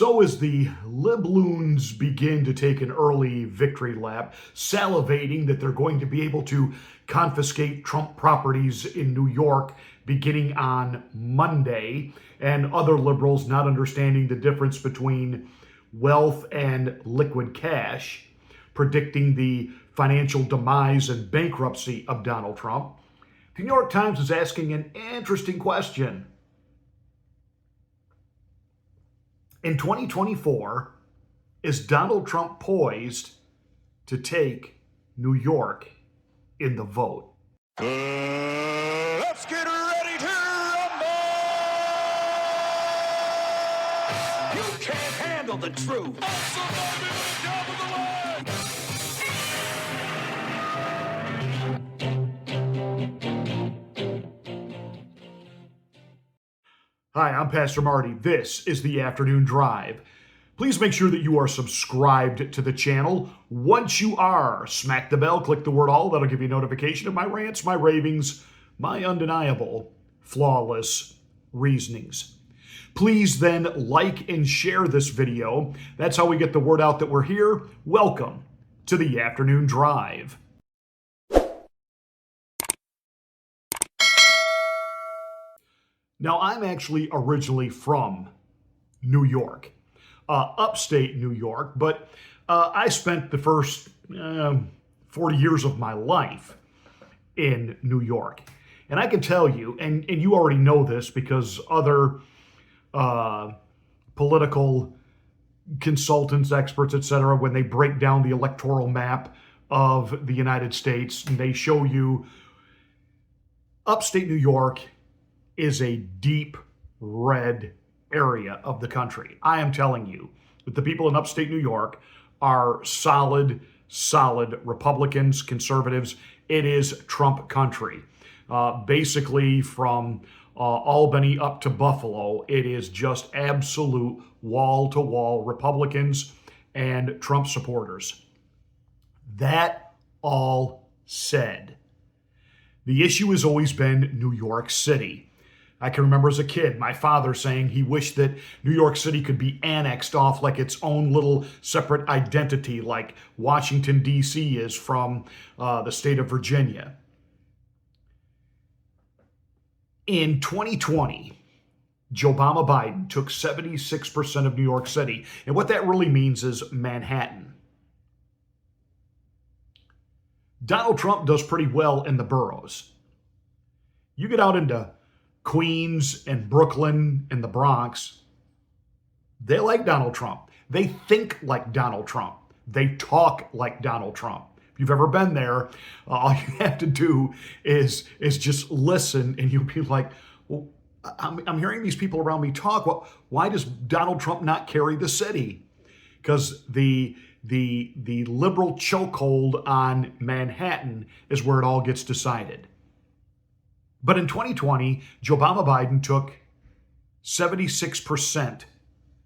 So as the Libloons begin to take an early victory lap, salivating that they're going to be able to confiscate Trump properties in New York beginning on Monday, and other liberals not understanding the difference between wealth and liquid cash, predicting the financial demise and bankruptcy of Donald Trump, the New York Times is asking an interesting question. In 2024, is Donald Trump poised to take New York in the vote? Let's get ready to rumble! You can't handle the truth. Somebody with a job of the line. Hi, I'm Pastor Marty. This is the Afternoon Drive. Please make sure that you are subscribed to the channel. Once you are, smack the bell, click the word all. That'll give you a notification of my rants, my ravings, my undeniable, flawless reasonings. Please then like and share this video. That's how we get the word out that we're here. Welcome to the Afternoon Drive. Now, I'm actually originally from New York, upstate New York, but I spent the first 40 years of my life in New York. And I can tell you, and you already know this because other political consultants, experts, etc., when they break down the electoral map of the United States, they show you upstate New York is a deep red area of the country. I am telling you that the people in upstate New York are solid Republicans, conservatives. It is Trump country. Basically from Albany up to Buffalo, it is just absolute wall-to-wall Republicans and Trump supporters. That all said, the issue has always been New York City. I can remember as a kid, my father saying he wished that New York City could be annexed off like its own little separate identity, like Washington, D.C. is from the state of Virginia. In 2020, Joe Biden took 76% of New York City. And what that really means is Manhattan. Donald Trump does pretty well in the boroughs. You get out into Queens and Brooklyn and the Bronx, they like Donald Trump. They think like Donald Trump. They talk like Donald Trump. If you've ever been there, all you have to do is just listen, and you'll be like, well, I'm hearing these people around me talk. Well, why does Donald Trump not carry the city? Because the liberal chokehold on Manhattan is where it all gets decided. But in 2020, Joe Biden took 76%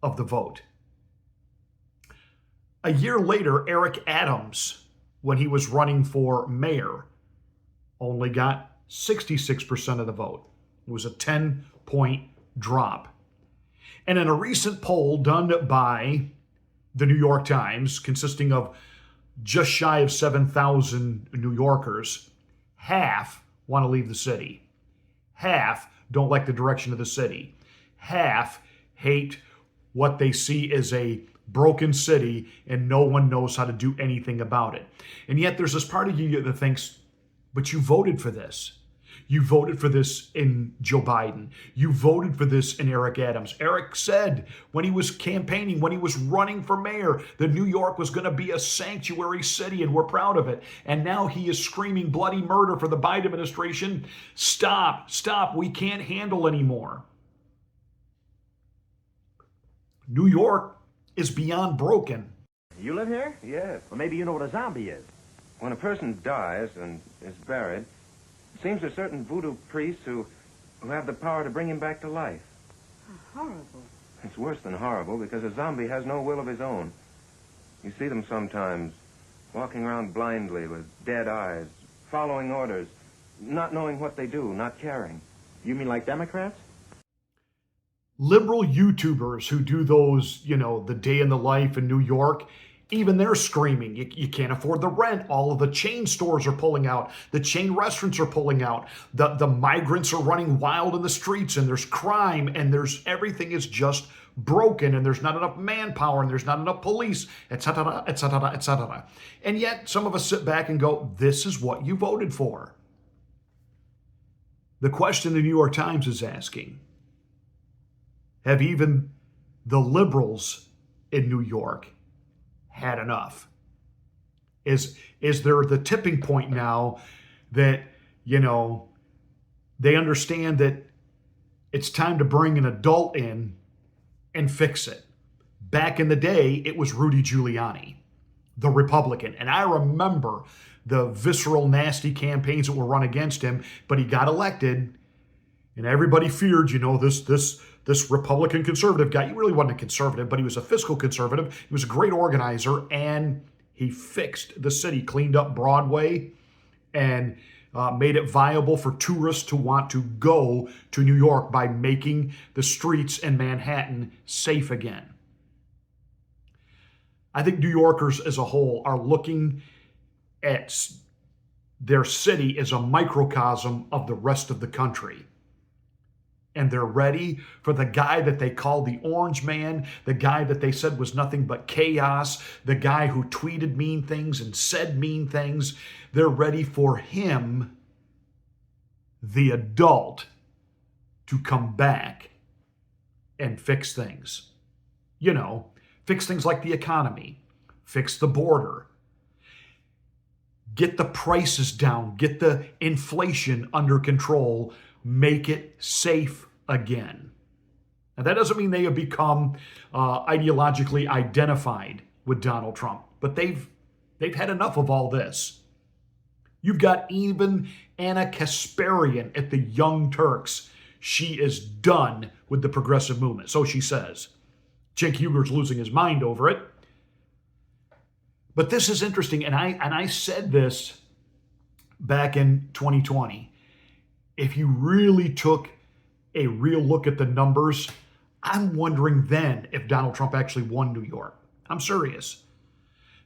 of the vote. A year later, Eric Adams, when he was running for mayor, only got 66% of the vote. It was a 10-point drop. And in a recent poll done by the New York Times, consisting of just shy of 7,000 New Yorkers, half want to leave the city. Half don't like the direction of the city. Half hate what they see as a broken city and no one knows how to do anything about it. And yet there's this part of you that thinks, but you voted for this. You voted for this in Joe Biden. You voted for this in Eric Adams. Eric said when he was campaigning, when he was running for mayor, that New York was going to be a sanctuary city, and we're proud of it. And now he is screaming bloody murder for the Biden administration. Stop, we can't handle anymore. New York is beyond broken. You live here? Yes. Well, maybe you know what a zombie is. When a person dies and is buried, it seems there's certain voodoo priests who have the power to bring him back to life. How horrible. It's worse than horrible because a zombie has no will of his own. You see them sometimes walking around blindly with dead eyes, following orders, not knowing what they do, not caring. You mean like Democrats? Liberal YouTubers who do those, the day in the life in New York, even they're screaming, you can't afford the rent. All of the chain stores are pulling out. The chain restaurants are pulling out. The migrants are running wild in the streets, and there's crime, and everything is just broken, and there's not enough manpower, and there's not enough police, etc., etc., etc. And yet some of us sit back and go, this is what you voted for. The question the New York Times is asking, have even the liberals in New York had enough? Is there the tipping point now that, they understand that it's time to bring an adult in and fix it? Back in the day, it was Rudy Giuliani, the Republican. And I remember the visceral, nasty campaigns that were run against him, but he got elected, and everybody feared, this Republican conservative guy. He really wasn't a conservative, but he was a fiscal conservative. He was a great organizer, and he fixed the city, cleaned up Broadway, and made it viable for tourists to want to go to New York by making the streets in Manhattan safe again. I think New Yorkers as a whole are looking at their city as a microcosm of the rest of the country. And they're ready for the guy that they call the Orange Man, the guy that they said was nothing but chaos, the guy who tweeted mean things and said mean things. They're ready for him, the adult, to come back and fix things. Fix things like the economy, fix the border, get the prices down, get the inflation under control, make it safe again. Now, that doesn't mean they have become ideologically identified with Donald Trump, but they've had enough of all this. You've got even Anna Kasparian at the Young Turks. She is done with the progressive movement, so she says. Cenk Uygur's losing his mind over it. But this is interesting, and I said this back in 2020. If you really took a real look at the numbers, I'm wondering then if Donald Trump actually won New York. I'm serious.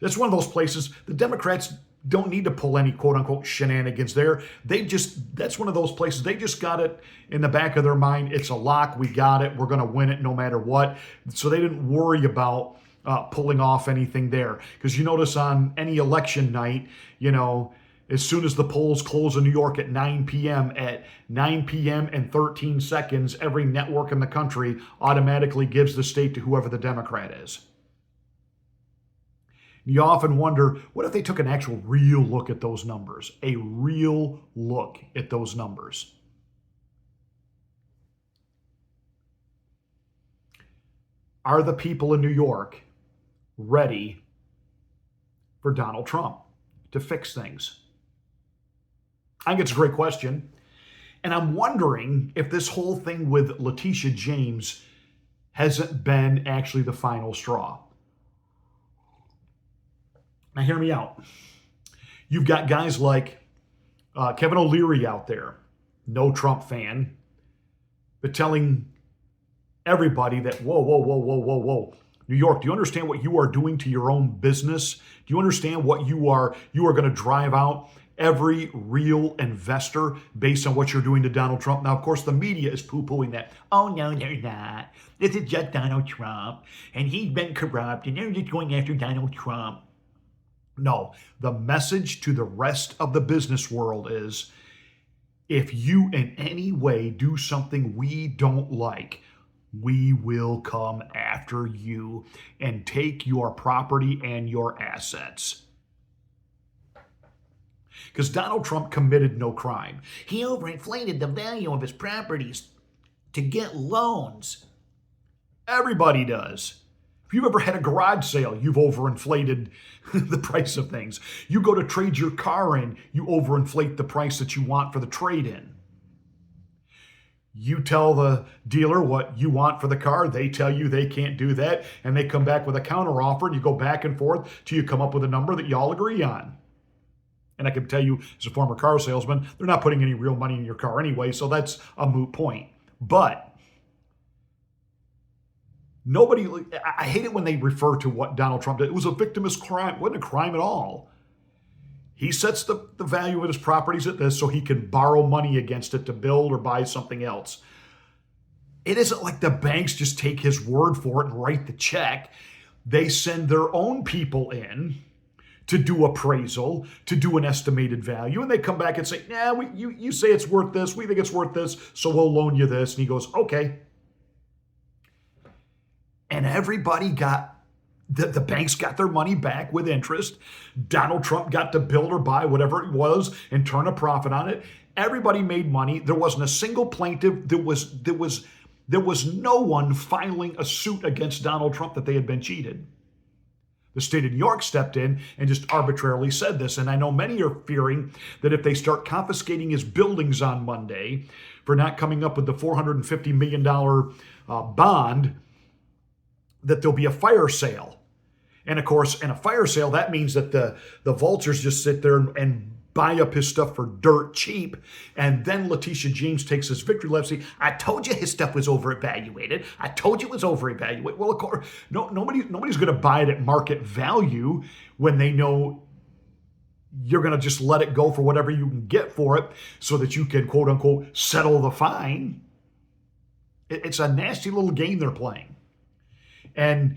That's one of those places the Democrats don't need to pull any quote-unquote shenanigans there. That's one of those places, they just got it in the back of their mind. It's a lock. We got it. We're going to win it no matter what. So they didn't worry about pulling off anything there. Because you notice on any election night, as soon as the polls close in New York at 9 p.m., at 9 p.m. and 13 seconds, every network in the country automatically gives the state to whoever the Democrat is. You often wonder, what if they took an actual real look at those numbers? A real look at those numbers. Are the people in New York ready for Donald Trump to fix things? I think it's a great question. And I'm wondering if this whole thing with Letitia James hasn't been actually the final straw. Now, hear me out. You've got guys like Kevin O'Leary out there, no Trump fan, but telling everybody that, whoa. New York, do you understand what you are doing to your own business? Do you understand what you are going to drive out every real investor based on what you're doing to Donald Trump? Now, of course, the media is poo-pooing that. Oh, no, they're not. This is just Donald Trump, and he's been corrupt, and they're just going after Donald Trump. No, the message to the rest of the business world is, if you in any way do something we don't like, we will come after you and take your property and your assets. Because Donald Trump committed no crime. He overinflated the value of his properties to get loans. Everybody does. If you've ever had a garage sale, you've overinflated the price of things. You go to trade your car in, you overinflate the price that you want for the trade-in. You tell the dealer what you want for the car, they tell you they can't do that, and they come back with a counteroffer, and you go back and forth till you come up with a number that you all agree on. And I can tell you, as a former car salesman, they're not putting any real money in your car anyway, so that's a moot point. But Nobody, I hate it when they refer to what Donald Trump did. It was a victimless crime. It wasn't a crime at all. He sets the value of his properties at this so he can borrow money against it to build or buy something else. It isn't like the banks just take his word for it and write the check. They send their own people in to do appraisal, to do an estimated value, and they come back and say, yeah, you say it's worth this, we think it's worth this, so we'll loan you this. And he goes, okay. And everybody got, the banks got their money back with interest. Donald Trump got to build or buy whatever it was and turn a profit on it. Everybody made money. There wasn't a single plaintiff. There was no one filing a suit against Donald Trump that they had been cheated. The state of New York stepped in and just arbitrarily said this. And I know many are fearing that if they start confiscating his buildings on Monday for not coming up with the $450 million bond, that there'll be a fire sale. And of course, in a fire sale, that means that the vultures just sit there and buy up his stuff for dirt cheap. And then Letitia James takes his victory lap saying, I told you his stuff was overevaluated. I told you it was overevaluated. Well, of course, nobody's going to buy it at market value when they know you're going to just let it go for whatever you can get for it so that you can, quote unquote, settle the fine. It's a nasty little game they're playing. And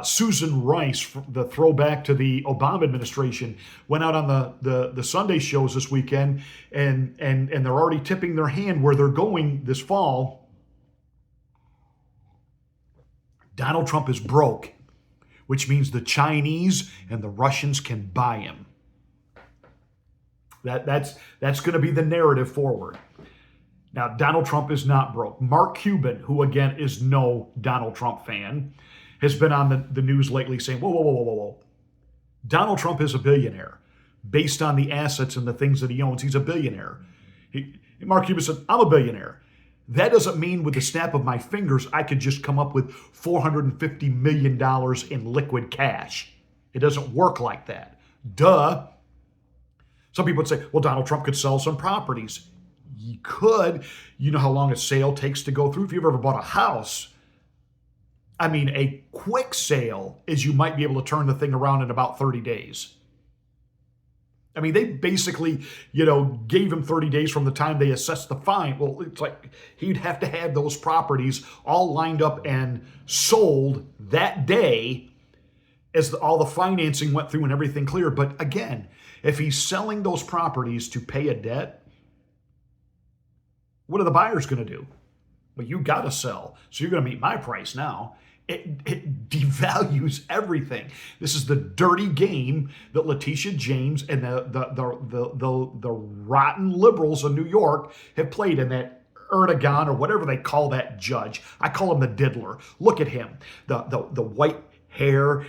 Susan Rice, the throwback to the Obama administration, went out on the Sunday shows this weekend, and they're already tipping their hand where they're going this fall. Donald Trump is broke, which means the Chinese and the Russians can buy him. That's going to be the narrative forward. Now, Donald Trump is not broke. Mark Cuban, who again is no Donald Trump fan, has been on the news lately saying, whoa. Donald Trump is a billionaire. Based on the assets and the things that he owns, he's a billionaire. Mark Cuban said, I'm a billionaire. That doesn't mean with the snap of my fingers, I could just come up with $450 million in liquid cash. It doesn't work like that. Duh. Some people would say, well, Donald Trump could sell some properties. You could. You know how long a sale takes to go through? If you've ever bought a house, I mean, a quick sale is you might be able to turn the thing around in about 30 days. I mean, they basically, gave him 30 days from the time they assessed the fine. Well, it's like he'd have to have those properties all lined up and sold that day as all the financing went through and everything cleared. But again, if he's selling those properties to pay a debt, what are the buyers going to do? Well, you got to sell, so you're going to meet my price now. It devalues everything. This is the dirty game that Letitia James and the rotten liberals of New York have played, in that Erdogan or whatever they call that judge. I call him the diddler. Look at him, the white hair,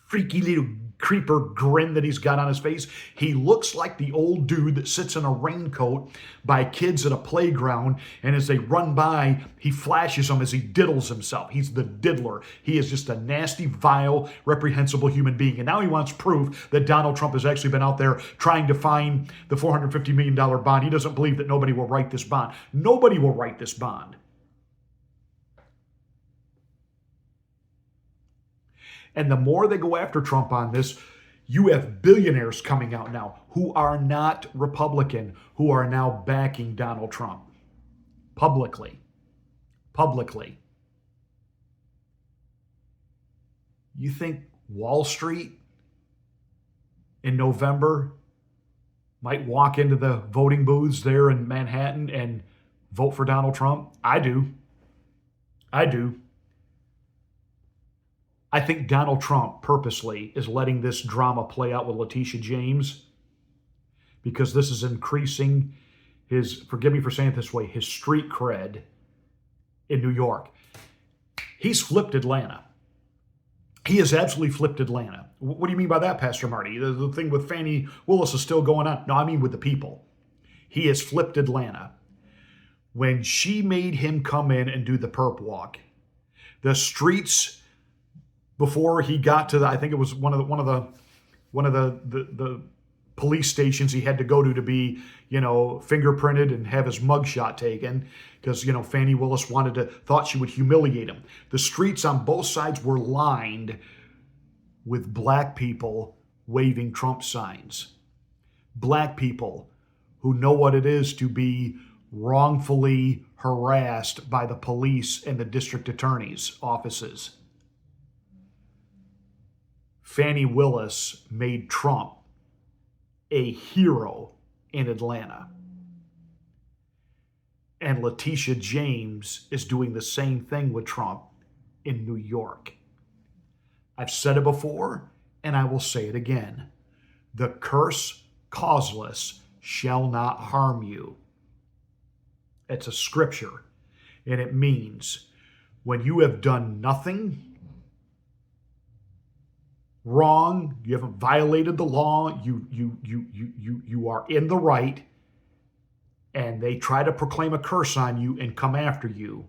freaky little creeper grin that he's got on his face. He looks like the old dude that sits in a raincoat by kids at a playground, and as they run by, he flashes them as he diddles himself. He's the diddler. He is just a nasty, vile, reprehensible human being. And now he wants proof that Donald Trump has actually been out there trying to find the $450 million bond. He doesn't believe that nobody will write this bond. Nobody will write this bond. And the more they go after Trump on this, you have billionaires coming out now who are not Republican, who are now backing Donald Trump publicly. You think Wall Street in November might walk into the voting booths there in Manhattan and vote for Donald Trump? I do. I think Donald Trump purposely is letting this drama play out with Letitia James because this is increasing his, forgive me for saying it this way, his street cred in New York. He's flipped Atlanta. He has absolutely flipped Atlanta. What do you mean by that, Pastor Marty? The thing with Fannie Willis is still going on. No, I mean with the people. He has flipped Atlanta. When she made him come in and do the perp walk, the streets, before he got to I think it was one of the police stations he had to go to be, fingerprinted and have his mugshot taken because, Fannie Willis thought she would humiliate him. The streets on both sides were lined with black people waving Trump signs. Black people who know what it is to be wrongfully harassed by the police and the district attorney's offices. Fannie Willis made Trump a hero in Atlanta. And Letitia James is doing the same thing with Trump in New York. I've said it before, and I will say it again. The curse causeless shall not harm you. It's a scripture, and it means when you have done nothing wrong, you haven't violated the law, you are in the right, and they try to proclaim a curse on you and come after you,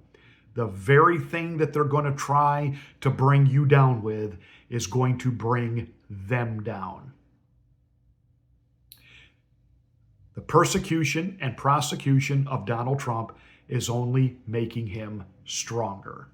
the very thing that they're going to try to bring you down with is going to bring them down. The persecution and prosecution of Donald Trump is only making him stronger.